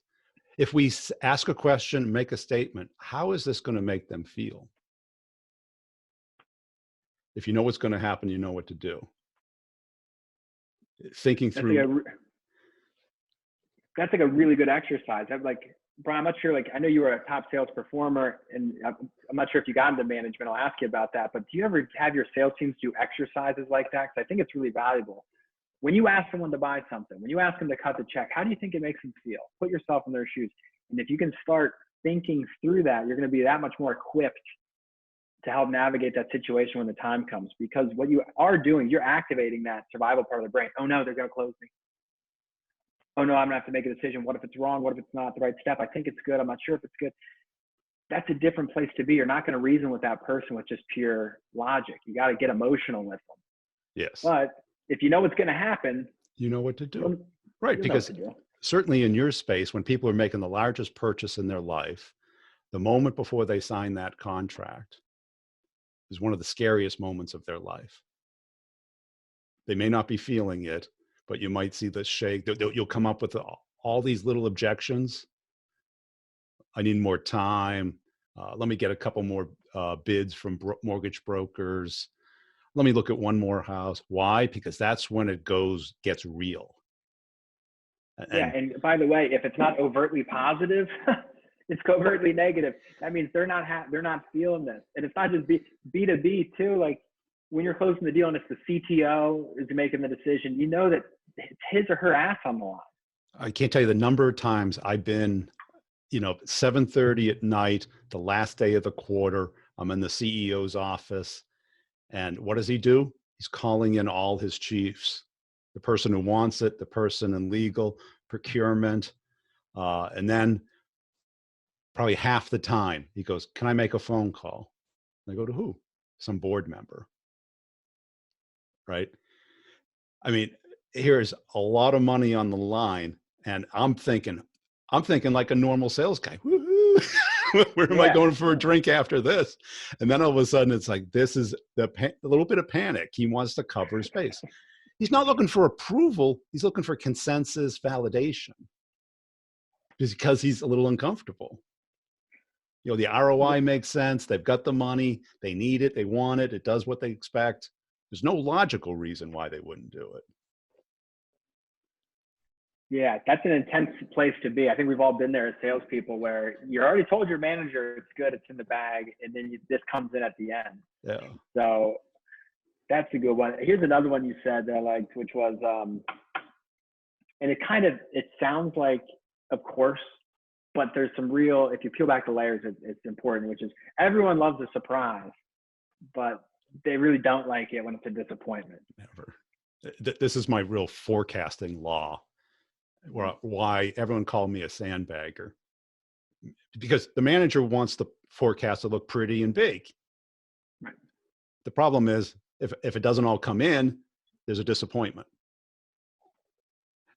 If we ask a question, make a statement, how is this going to make them feel? If you know what's going to happen, you know what to do. Thinking through. That's like a really good exercise. Brian, I'm not sure, I know you were a top sales performer, and I'm not sure if you got into management. I'll ask you about that. But do you ever have your sales teams do exercises like that? Because I think it's really valuable. When you ask someone to buy something, when you ask them to cut the check, how do you think it makes them feel? Put yourself in their shoes. And if you can start thinking through that, you're going to be that much more equipped to help navigate that situation when the time comes. Because what you are doing, you're activating that survival part of the brain. Oh no, they're going to close me. Oh no, I'm going to have to make a decision. What if it's wrong? What if it's not the right step? I think it's good. I'm not sure if it's good. That's a different place to be. You're not going to reason with that person with just pure logic. You got to get emotional with them. Yes. But if you know what's going to happen, you know what to do. Right. Because certainly in your space, when people are making the largest purchase in their life, the moment before they sign that contract is one of the scariest moments of their life. They may not be feeling it, but you might see the shake. You'll come up with all these little objections. I need more time. Let me get a couple more bids from mortgage brokers. Let me look at one more house. Why? Because that's when it gets real. Yeah, and by the way, if it's not overtly positive, it's covertly negative. That means they're not feeling this, and it's not just B2B too. Like when you're closing the deal and it's the CTO is making the decision, you know that it's his or her ass on the line. I can't tell you the number of times I've been, 7:30 at night, the last day of the quarter. I'm in the CEO's office, and what does he do? He's calling in all his chiefs, the person who wants it, the person in legal, procurement, and then probably half the time he goes, "Can I make a phone call?" And I go, "To who?" "Some board member." Right? I mean, here's a lot of money on the line, and I'm thinking like a normal sales guy. Woo-hoo. Where am I going for a drink after this? And then all of a sudden, it's like this is a little bit of panic. He wants to cover his base. He's not looking for approval. He's looking for consensus validation, because he's a little uncomfortable. The ROI makes sense. They've got the money. They need it. They want it. It does what they expect. There's no logical reason why they wouldn't do it. Yeah, that's an intense place to be. I think we've all been there as salespeople where you're already told your manager it's good, it's in the bag, and then this comes in at the end. Yeah. So that's a good one. Here's another one you said that I liked, which was, and it sounds like, of course, but there's some real, if you peel back the layers, it's important, which is everyone loves a surprise, but they really don't like it when it's a disappointment. Never. This is my real forecasting law. Why everyone called me a sandbagger, because the manager wants the forecast to look pretty and big. Right. The problem is if it doesn't all come in, there's a disappointment.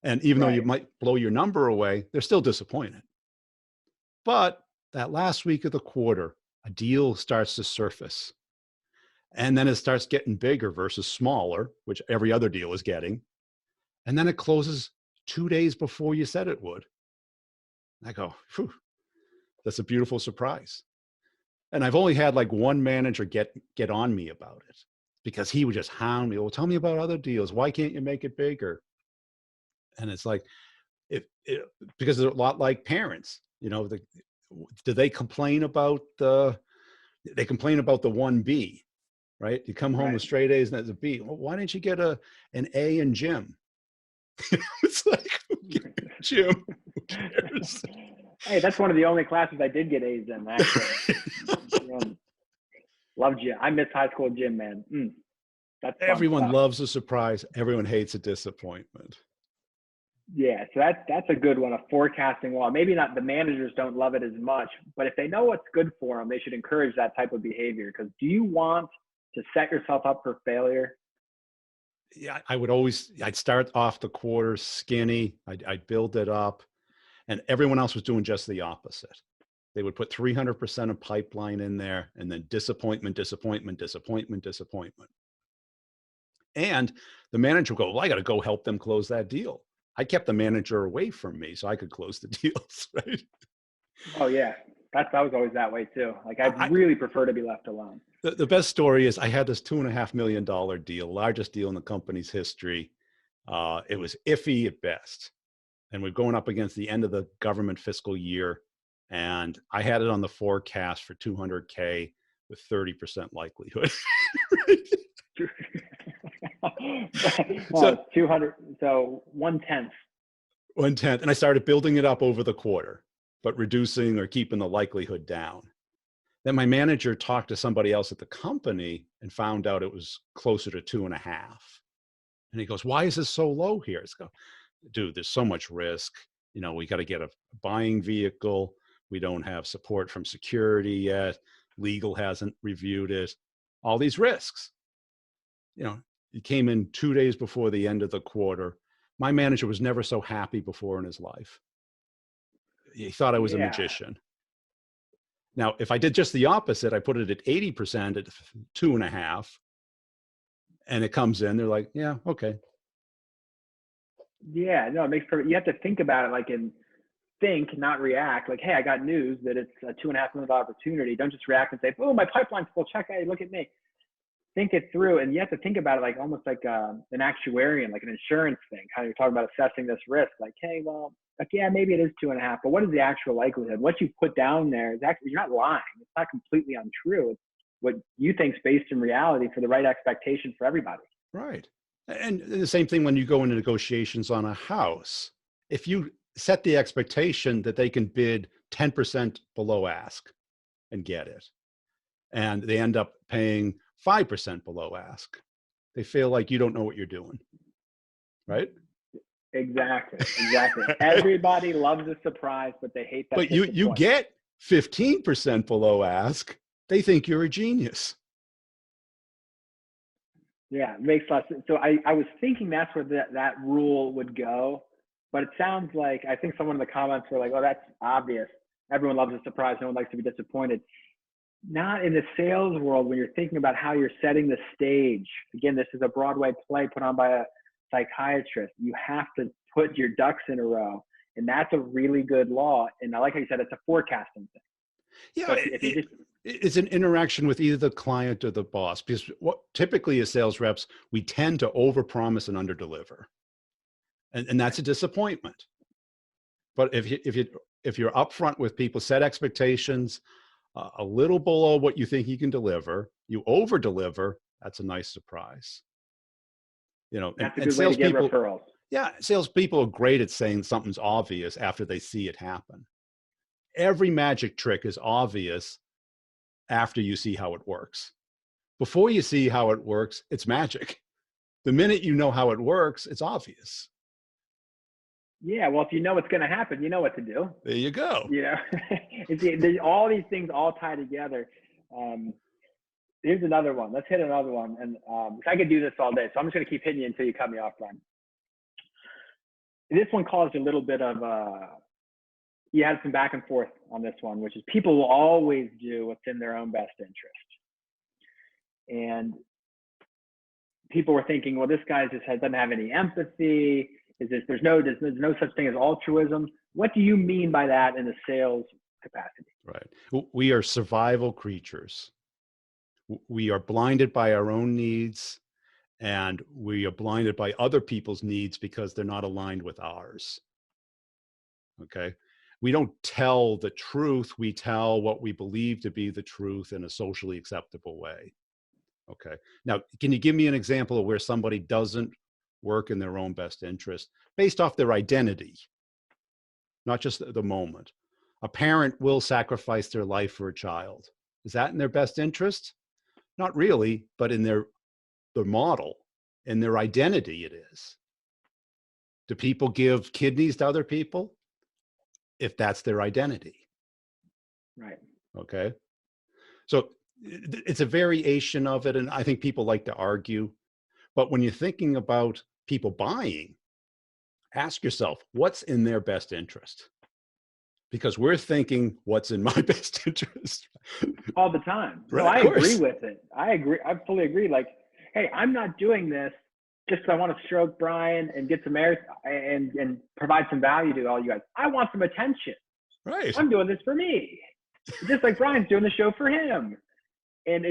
And even though you might blow your number away, they're still disappointed. But that last week of the quarter, a deal starts to surface. And then it starts getting bigger versus smaller, which every other deal is getting. And then it closes 2 days before you said it would. I go, phew, that's a beautiful surprise. And I've only had like one manager get on me about it, because he would just hound me. Well, tell me about other deals. Why can't you make it bigger? And it's like, because they're a lot like parents. Do they complain about the 1B, right? You come home with straight A's and that's a B. Well, why didn't you get an A in gym? It's like, gym. Who cares? Hey, that's one of the only classes I did get A's in, actually. Love gym. I miss high school gym, man. That's everyone loves a surprise. Everyone hates a disappointment. Yeah, so that's a good one, a forecasting law. Maybe not, the managers don't love it as much, but if they know what's good for them, they should encourage that type of behavior. Because do you want to set yourself up for failure? Yeah, I'd start off the quarter skinny. I'd build it up, and everyone else was doing just the opposite. They would put 300% of pipeline in there, and then disappointment, disappointment, disappointment, disappointment. And the manager would go, well, I got to go help them close that deal. I kept the manager away from me so I could close the deals, right? Oh yeah, I was always that way too. Like I really prefer to be left alone. The best story is I had this $2.5 million deal, largest deal in the company's history. It was iffy at best. And we're going up against the end of the government fiscal year. And I had it on the forecast for $200K with 30% likelihood. So 200, so 1/10. 1/10. And I started building it up over the quarter, but reducing or keeping the likelihood down. Then my manager talked to somebody else at the company and found out it was closer to 2.5. And he goes, why is this so low here? It's go, dude, there's so much risk. We got to get a buying vehicle. We don't have support from security yet. Legal hasn't reviewed it. All these risks. It came in 2 days before the end of the quarter. My manager was never so happy before in his life. He thought I was a magician. Now, if I did just the opposite, I put it at 80% at 2.5, and it comes in, they're like, yeah, okay. Yeah, no, it makes perfect. You have to think about it think, not react. Like, hey, I got news that it's a $2.5 million opportunity. Don't just react and say, oh, my pipeline's full. Check out, look at me. think it through, and you have to think about it like almost like an actuarian, like an insurance thing. How you're talking about assessing this risk, like, hey, well, like, yeah, maybe it is 2.5, but what is the actual likelihood? What you put down there is actually, you're not lying. It's not completely untrue. It's what you think is based in reality for the right expectation for everybody. Right. And the same thing when you go into negotiations on a house. If you set the expectation that they can bid 10% below ask and get it, and they end up paying 5% below ask, they feel like you don't know what you're doing. Right? Exactly. Everybody loves a surprise, but they hate that. But you get 15% below ask, they think you're a genius. Yeah, it makes lots of sense. So I was thinking that's where that rule would go, but it sounds like, I think someone in the comments were like, oh, that's obvious. Everyone loves a surprise. No one likes to be disappointed. Not in the sales world when you're thinking about how you're setting the stage. Again, this is a Broadway play put on by a psychiatrist. You have to put your ducks in a row. And that's a really good law. And like I said, it's a forecasting thing. Yeah, So if you just, it's an interaction with either the client or the boss, because what typically as sales reps, we tend to overpromise and underdeliver, and that's a disappointment. But if you're upfront with people, set expectations a little below what you think you can deliver, you over deliver. That's a nice surprise. You know, that's a and good way to get salespeople, referrals. yeah, salespeople are great at saying something's obvious after they see it happen. Every magic trick is obvious after you see how it works. Before you see how it works, it's magic. The minute you know how it works, it's obvious. Yeah, well, if you know what's going to happen, you know what to do. There you go. You know, all these things all tie together. Here's another one. Let's hit another one. And I could do this all day, so I'm just going to keep hitting you until you cut me off, Brian. This one caused a little bit of, you had some back and forth on this one, which is people will always do what's in their own best interest. And people were thinking, well, this guy just doesn't have any empathy. There's no such thing as altruism. What do you mean by that in the sales capacity? Right. We are survival creatures. We are blinded by our own needs, and we are blinded by other people's needs because they're not aligned with ours. Okay. We don't tell the truth. We tell what we believe to be the truth in a socially acceptable way. Okay. Now, can you give me an example of where somebody doesn't work in their own best interest based off their identity, not just the moment? A parent will sacrifice their life for a child. Is that in their best interest? Not really, but in their model, in their identity, it is. Do people give kidneys to other people? If that's their identity. Right. Okay. So it's a variation of it. And I think people like to argue. But when you're thinking about people buying, ask yourself, what's in their best interest? Because we're thinking, what's in my best interest? All the time. Right, no, I agree with it. I agree. I fully agree. Like, hey, I'm not doing this just because I want to stroke Brian and get some air and provide some value to all you guys. I want some attention. Right. I'm doing this for me. Just like Brian's doing the show for him. And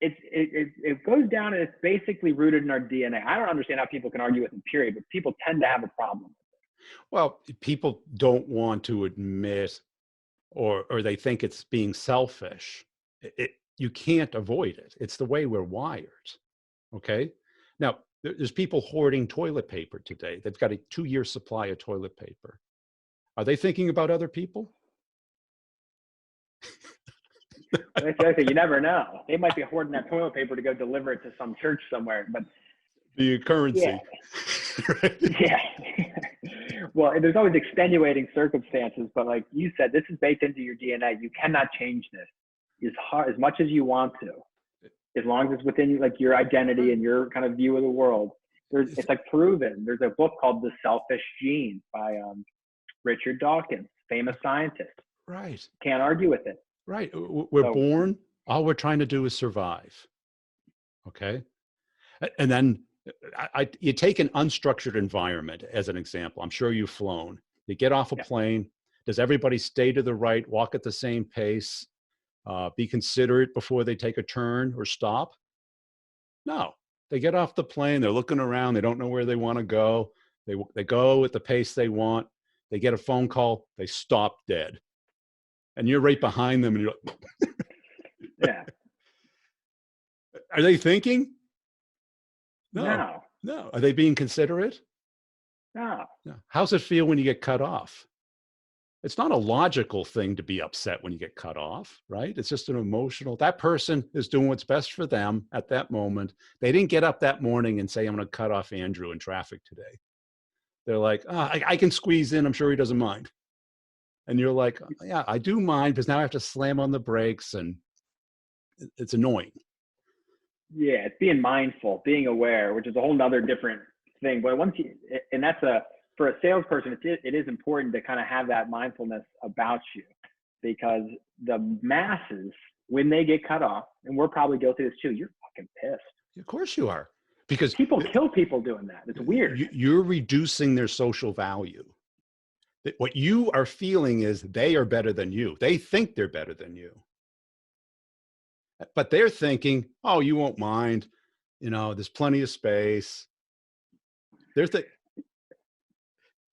it goes down and it's basically rooted in our DNA. I don't understand how people can argue with it, period, but people tend to have a problem. Well, people don't want to admit or they think it's being selfish. You can't avoid it. It's the way we're wired. Okay. Now, there's people hoarding toilet paper today. They've got a 2-year supply of toilet paper. Are they thinking about other people? You never know. They might be hoarding that toilet paper to go deliver it to some church somewhere, but The currency. Yeah. Right? Yeah. Well, there's always extenuating circumstances, but like you said, this is baked into your DNA. You cannot change this as much as you want to, as long as it's within like your identity and your kind of view of the world. It's like proven. There's a book called The Selfish Gene by Richard Dawkins, famous scientist. Right. Can't argue with it. Right. We're born. All we're trying to do is survive. Okay. And then you take an unstructured environment as an example. I'm sure you've flown. You get off a plane. Does everybody stay to the right, walk at the same pace, be considerate before they take a turn or stop? No, they get off the plane. They're looking around. They don't know where they want to go. They go at the pace they want. They get a phone call. They stop dead. And you're right behind them. And you're like, Yeah. are they thinking? No. No. Are they being considerate? No. No. How's it feel when you get cut off? It's not a logical thing to be upset when you get cut off, right? It's just an emotional, that person is doing what's best for them at that moment. They didn't get up that morning and say, I'm going to cut off Andrew in traffic today. They're like, I can squeeze in. I'm sure he doesn't mind. And you're like, yeah, I do mind because now I have to slam on the brakes and it's annoying. Yeah, it's being mindful, being aware, which is a whole nother different thing. But once you, and that's for a salesperson, it is important to kind of have that mindfulness about you, because the masses, when they get cut off, and we're probably guilty of this too, you're fucking pissed. Of course you are. Because people kill people doing that. It's weird. You're reducing their social value. What you are feeling is they are better than you. They think they're better than you. But they're thinking, oh, you won't mind. You know, there's plenty of space.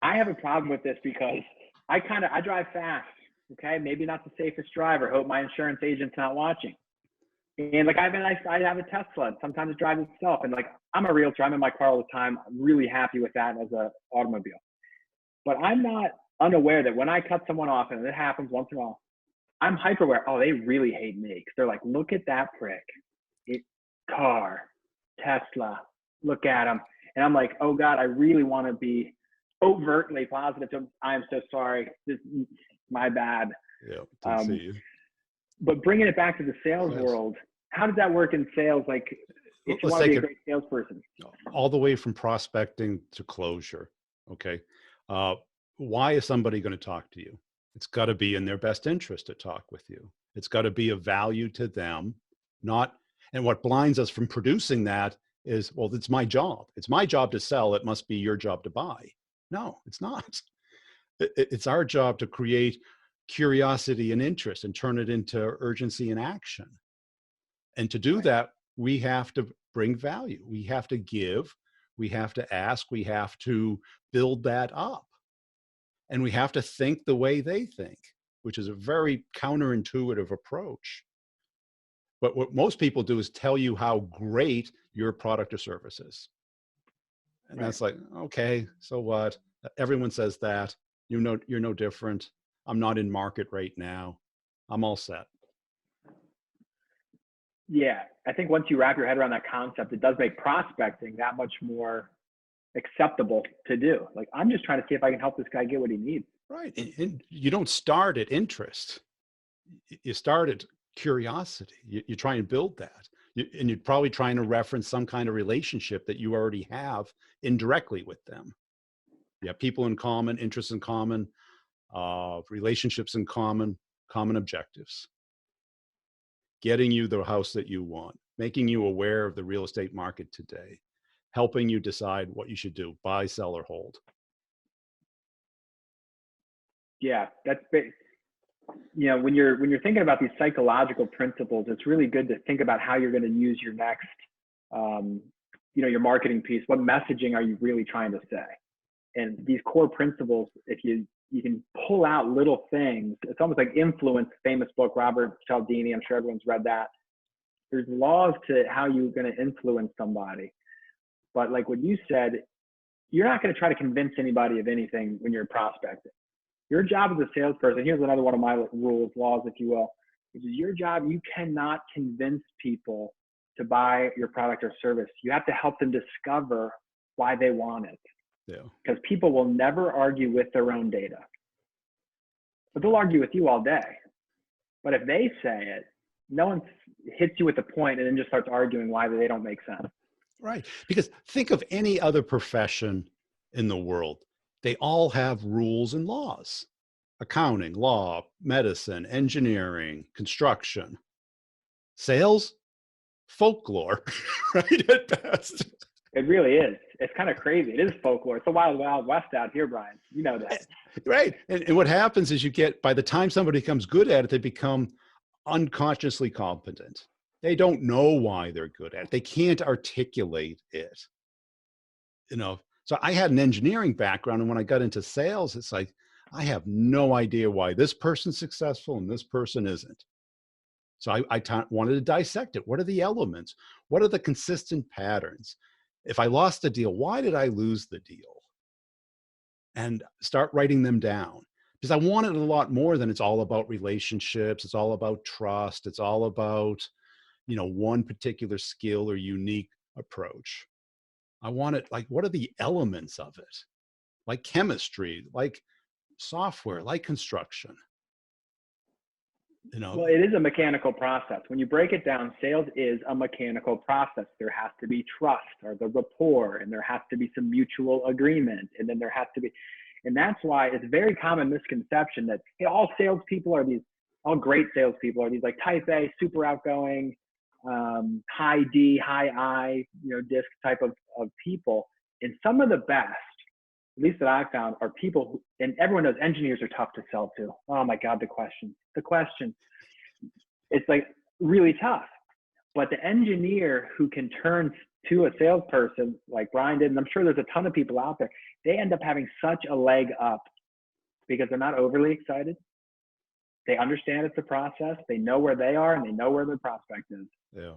I have a problem with this because I drive fast. Okay. Maybe not the safest driver. Hope my insurance agent's not watching. And like I have a Tesla, and sometimes it drives itself. And like, I'm a realtor. I'm in my car all the time. I'm really happy with that as an automobile. But I'm not unaware that when I cut someone off, and it happens once in a while, I'm hyper aware. Oh, they really hate me. Because they're like, look at that prick. Car, Tesla, look at him. And I'm like, oh God, I really want to be overtly positive. I'm so sorry. This is my bad. Yeah, see you. But bringing it back to the sales world, how does that work in sales? Like, if you want to be a great salesperson, all the way from prospecting to closure. Okay. Why is somebody going to talk to you? It's got to be in their best interest to talk with you. It's got to be of value to them, and what blinds us from producing that is, well, it's my job. It's my job to sell. It must be your job to buy. No, it's not. It's our job to create curiosity and interest and turn it into urgency and action. And to do that, we have to bring value. We have to give, we have to ask, we have to build that up. And we have to think the way they think, which is a very counterintuitive approach. But what most people do is tell you how great your product or service is. And that's like, okay, so what? Everyone says that. You know, you're no different. I'm not in market right now. I'm all set. Yeah, I think once you wrap your head around that concept, it does make prospecting that much more acceptable to do. Like, I'm just trying to see if I can help this guy get what he needs. Right. And you don't start at interest. You start at curiosity. You try and build that. And you're probably trying to reference some kind of relationship that you already have indirectly with them. You have people in common, interests in common, relationships in common, common objectives. Getting you the house that you want, making you aware of the real estate market today, helping you decide what you should do, buy, sell, or hold. Yeah, that's big. You know, when you're thinking about these psychological principles, it's really good to think about how you're going to use your next, your marketing piece. What messaging are you really trying to say? And these core principles, if you can pull out little things, it's almost like Influence, famous book, Robert Cialdini. I'm sure everyone's read that. There's laws to how you're going to influence somebody. But like what you said, you're not going to try to convince anybody of anything when you're prospecting. Your job as a salesperson, here's another one of my rules, laws, if you will, which is your job. You cannot convince people to buy your product or service. You have to help them discover why they want it. Yeah. Because people will never argue with their own data. But they'll argue with you all day. But if they say it, no one hits you with the point and then just starts arguing why they don't make sense. Right. Because think of any other profession in the world. They all have rules and laws. Accounting, law, medicine, engineering, construction. Sales, folklore, right, at best. It really is. It's kind of crazy. It is folklore. It's a wild, wild west out here, Brian. You know that. Right. And what happens is by the time somebody becomes good at it, they become unconsciously competent. They don't know why they're good at it. They can't articulate it. So I had an engineering background, and when I got into sales, it's like, I have no idea why this person's successful and this person isn't. So I wanted to dissect it. What are the elements? What are the consistent patterns? If I lost a deal, why did I lose the deal? And start writing them down, because I wanted a lot more than it's all about relationships. It's all about trust. It's all about, one particular skill or unique approach. I wanted, like, what are the elements of it? Like chemistry, like software, like construction. Well, it is a mechanical process. When you break it down, sales is a mechanical process. There has to be trust or the rapport, and there has to be some mutual agreement. And then there has to be, and that's why it's a very common misconception that all salespeople are these, all great salespeople are these like type A, super outgoing, high D, high I, disc type of people. And some of the best, at least that I've found, are people who, and everyone knows engineers are tough to sell to. Oh my God, the question. It's like really tough. But the engineer who can turn to a salesperson like Brian did, and I'm sure there's a ton of people out there, they end up having such a leg up because they're not overly excited. They understand it's a process. They know where they are and they know where their prospect is. Yeah.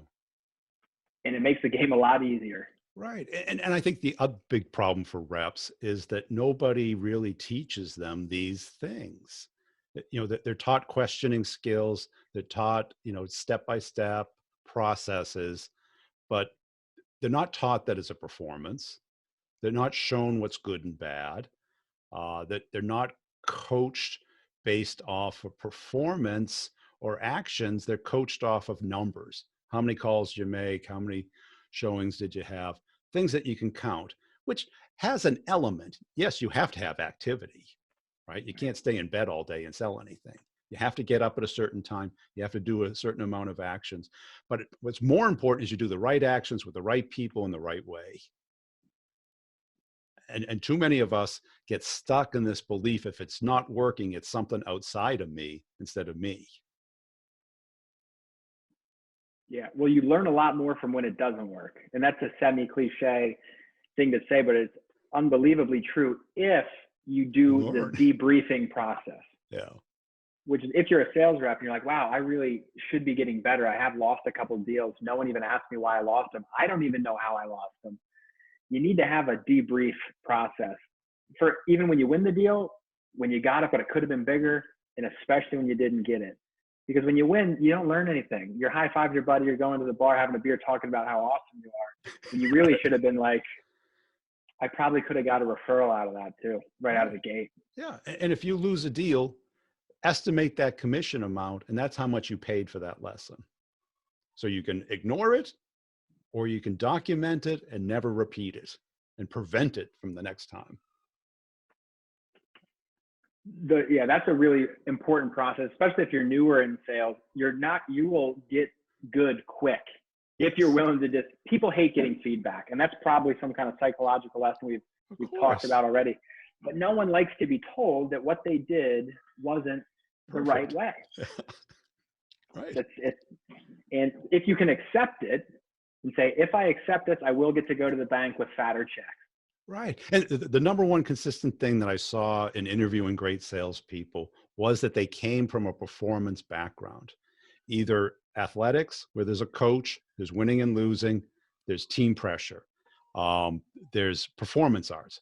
And it makes the game a lot easier. Right. And I think the other big problem for reps is that nobody really teaches them these things. That they're taught questioning skills, they're taught, step-by-step processes, but they're not taught that it's a performance. They're not shown what's good and bad, that they're not coached based off of performance or actions. They're coached off of numbers. How many calls did you make? How many showings did you have? Things that you can count, which has an element. Yes, you have to have activity, right? You can't stay in bed all day and sell anything. You have to get up at a certain time. You have to do a certain amount of actions. But what's more important is you do the right actions with the right people in the right way. And too many of us get stuck in this belief, if it's not working, it's something outside of me instead of me. Yeah, well, you learn a lot more from when it doesn't work. And that's a semi-cliche thing to say, but it's unbelievably true if you do the debriefing process. Yeah. Which is, if you're a sales rep and you're like, wow, I really should be getting better. I have lost a couple of deals. No one even asked me why I lost them. I don't even know how I lost them. You need to have a debrief process for even when you win the deal, when you got it, but it could have been bigger, and especially when you didn't get it. Because when you win, you don't learn anything. You're high-fiving your buddy, you're going to the bar, having a beer, talking about how awesome you are. And you really should have been like, I probably could have got a referral out of that too, right out of the gate. Yeah, and if you lose a deal, estimate that commission amount, and that's how much you paid for that lesson. So you can ignore it, or you can document it and never repeat it and prevent it from the next time. Yeah, that's a really important process, especially if you're newer in sales. You will get good quick if you're willing to just, people hate getting feedback. And that's probably some kind of psychological lesson we've talked about already. But no one likes to be told that what they did wasn't the right way. Right. And if you can accept it and say, if I accept this, I will get to go to the bank with fatter checks. Right. And the number one consistent thing that I saw in interviewing great salespeople was that they came from a performance background, either athletics, where there's a coach, there's winning and losing, there's team pressure, there's performance arts.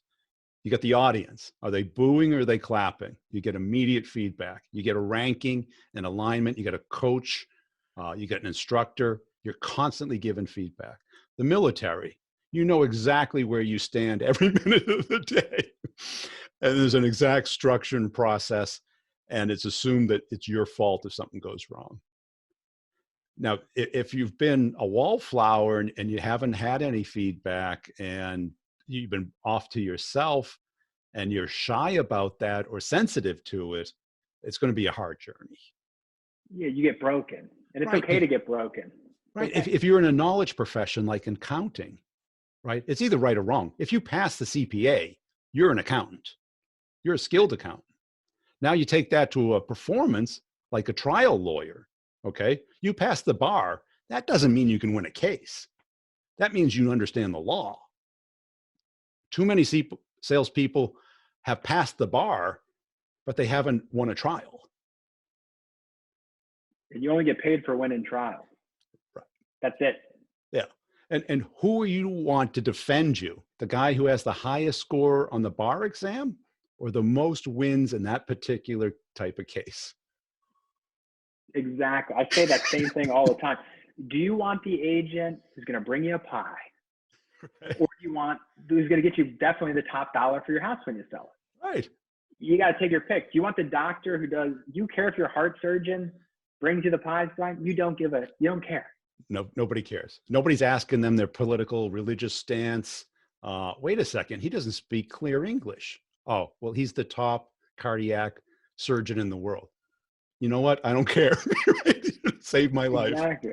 You got the audience. Are they booing or are they clapping? You get immediate feedback. You get a ranking, an alignment. You get a coach. You get an instructor. You're constantly given feedback. The military, you know exactly where you stand every minute of the day. And there's an exact structure and process, and it's assumed that it's your fault if something goes wrong. Now, if you've been a wallflower and you haven't had any feedback and you've been off to yourself and you're shy about that or sensitive to it, it's going to be a hard journey. Yeah, you get broken. And it's okay to get broken. Right. Okay. If you're in a knowledge profession like accounting, right, it's either right or wrong. If you pass the CPA, you're an accountant. You're a skilled accountant. Now you take that to a performance like a trial lawyer. Okay. You pass the bar. That doesn't mean you can win a case. That means you understand the law. Too many salespeople have passed the bar, but they haven't won a trial. And you only get paid for winning trials. Right. That's it. Yeah. And who you want to defend you? The guy who has the highest score on the bar exam or the most wins in that particular type of case? Exactly. I say that same thing all the time. Do you want the agent who's going to bring you a pie? Right. Or do you want who's going to get you definitely the top dollar for your house when you sell it? Right. You got to take your pick. Do you want the doctor who does, do you care if your heart surgeon brings you the pies, Brian? You don't care. No, nobody cares. Nobody's asking them their political, religious stance. Wait a second, he doesn't speak clear English. Oh, well, he's the top cardiac surgeon in the world. You know what? I don't care. Save my life. Exactly.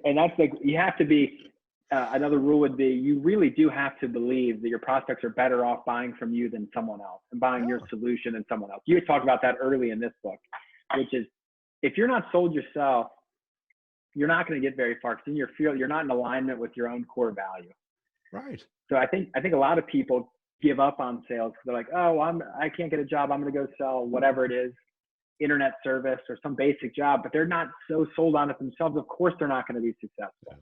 And that's like, you have to be, another rule would be, you really do have to believe that your prospects are better off buying from you than someone else and buying your solution than someone else. You talked about that early in this book, which is if you're not sold yourself, you're not going to get very far because in your field, you're not in alignment with your own core value. Right. So I think a lot of people give up on sales because they're like, oh, I can't get a job. I'm going to go sell whatever it is, internet service or some basic job, but they're not so sold on it themselves. Of course, they're not going to be successful. Yeah.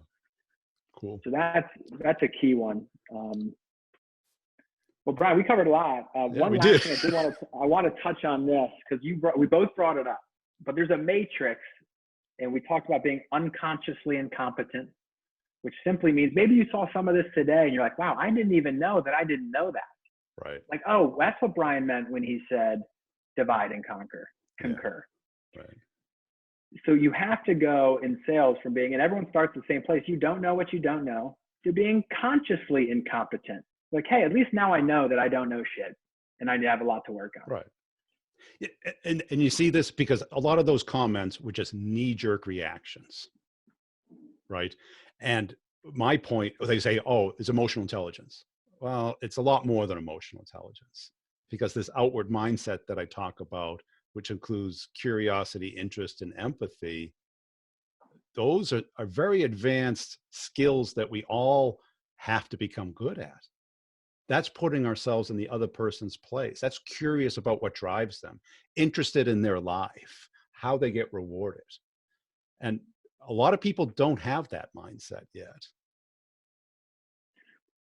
Cool. So that's a key one. Well, Brian, we covered a lot. One last thing I want to touch on this because we both brought it up, but there's a matrix, and we talked about being unconsciously incompetent, which simply means maybe you saw some of this today and you're like, wow, I didn't even know that I didn't know that. Right. Like, oh, that's what Brian meant when he said divide and conquer, concur. Yeah. Right. So you have to go in sales from being, and everyone starts at the same place. You don't know what you don't know, to being consciously incompetent. Like, hey, at least now I know that I don't know shit and I have a lot to work on. Right. And you see this because a lot of those comments were just knee-jerk reactions, right? And my point, they say, oh, it's emotional intelligence. Well, it's a lot more than emotional intelligence because this outward mindset that I talk about, which includes curiosity, interest, and empathy, those are very advanced skills that we all have to become good at. That's putting ourselves in the other person's place. That's curious about what drives them, interested in their life, how they get rewarded. And a lot of people don't have that mindset yet.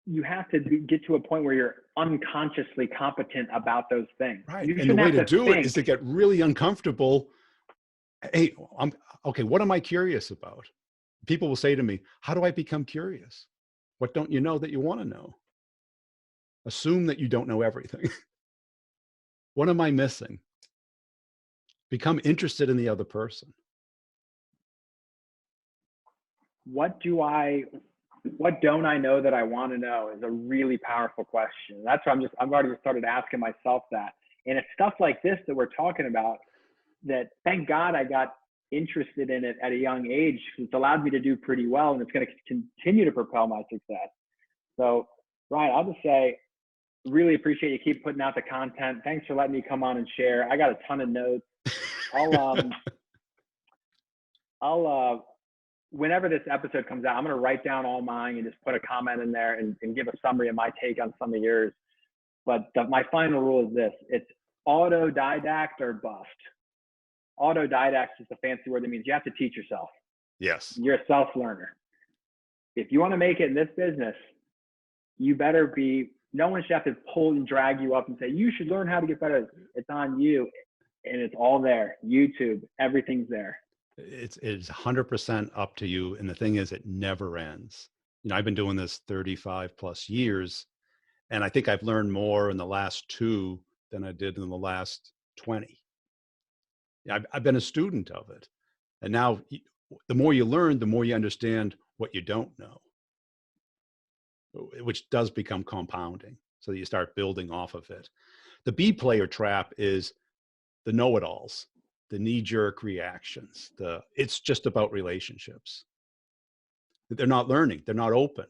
You have to get to a point where you're unconsciously competent about those things. Right. And the way to do it is to get really uncomfortable. Hey, okay, what am I curious about? People will say to me, how do I become curious? What don't you know that you want to know? Assume that you don't know everything. What am I missing? Become interested in the other person. What don't I know that I want to know is a really powerful question. That's why I've already started asking myself that. And it's stuff like this that we're talking about that, thank God I got interested in it at a young age. It's allowed me to do pretty well, and it's going to continue to propel my success. So, Ryan, I'll just say, really appreciate you keep putting out the content. Thanks for letting me come on and share. I got a ton of notes. I'll whenever this episode comes out, I'm going to write down all mine and just put a comment in there and give a summary of my take on some of yours. But my final rule is this: it's autodidact or bust. Autodidact is a fancy word that means you have to teach yourself. Yes. You're a self-learner. If you want to make it in this business, you better be, no one should have to pull and drag you up and say, you should learn how to get better. It's on you. And it's all there. YouTube, everything's there. It's 100% up to you. And the thing is, it never ends. You know, I've been doing this 35 plus years, and I think I've learned more in the last 2 than I did in the last 20. I've been a student of it. And now the more you learn, the more you understand what you don't know, which does become compounding. So that you start building off of it. The B player trap is the know-it-alls, the knee-jerk reactions. It's just about relationships. They're not learning. They're not open.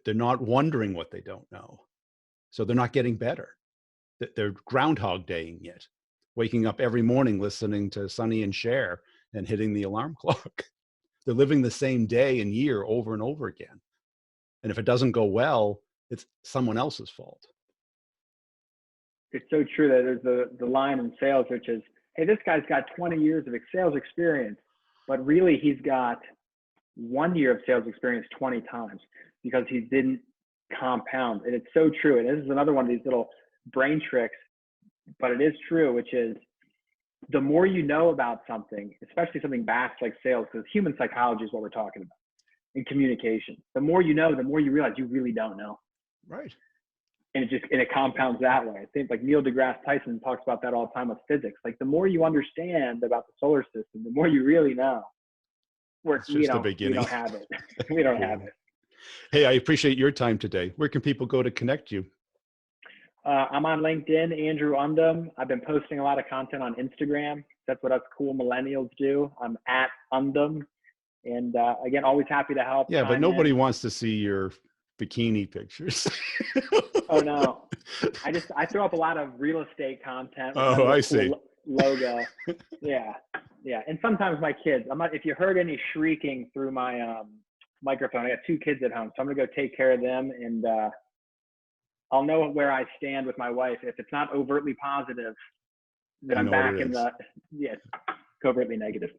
They're not wondering what they don't know. So they're not getting better. They're Groundhog Daying it, waking up every morning listening to Sonny and Cher and hitting the alarm clock. They're living the same day and year over and over again. And if it doesn't go well, it's someone else's fault. It's so true that there's the line in sales, which is, hey, this guy's got 20 years of sales experience, but really he's got 1 year of sales experience 20 times because he didn't compound. And it's so true. And this is another one of these little brain tricks, but it is true, which is the more you know about something, especially something vast like sales, because human psychology is what we're talking about, in communication. The more you know, the more you realize you really don't know. Right. And it compounds that way. I think like Neil deGrasse Tyson talks about that all the time with physics. Like the more you understand about the solar system, the more you really know. It's just the beginning. We don't have it. We don't have it. Hey, I appreciate your time today. Where can people go to connect you? I'm on LinkedIn, Andrew Undum. I've been posting a lot of content on Instagram. That's what us cool millennials do. I'm at Undum. And again, always happy to help. Yeah, but nobody wants to see your bikini pictures. Oh no. I throw up a lot of real estate content. Oh, I see. Logo. Yeah. Yeah. And sometimes my kids, if you heard any shrieking through my microphone, I got 2 kids at home. So I'm gonna go take care of them, and I'll know where I stand with my wife. If it's not overtly positive, then I'm back in covertly negative.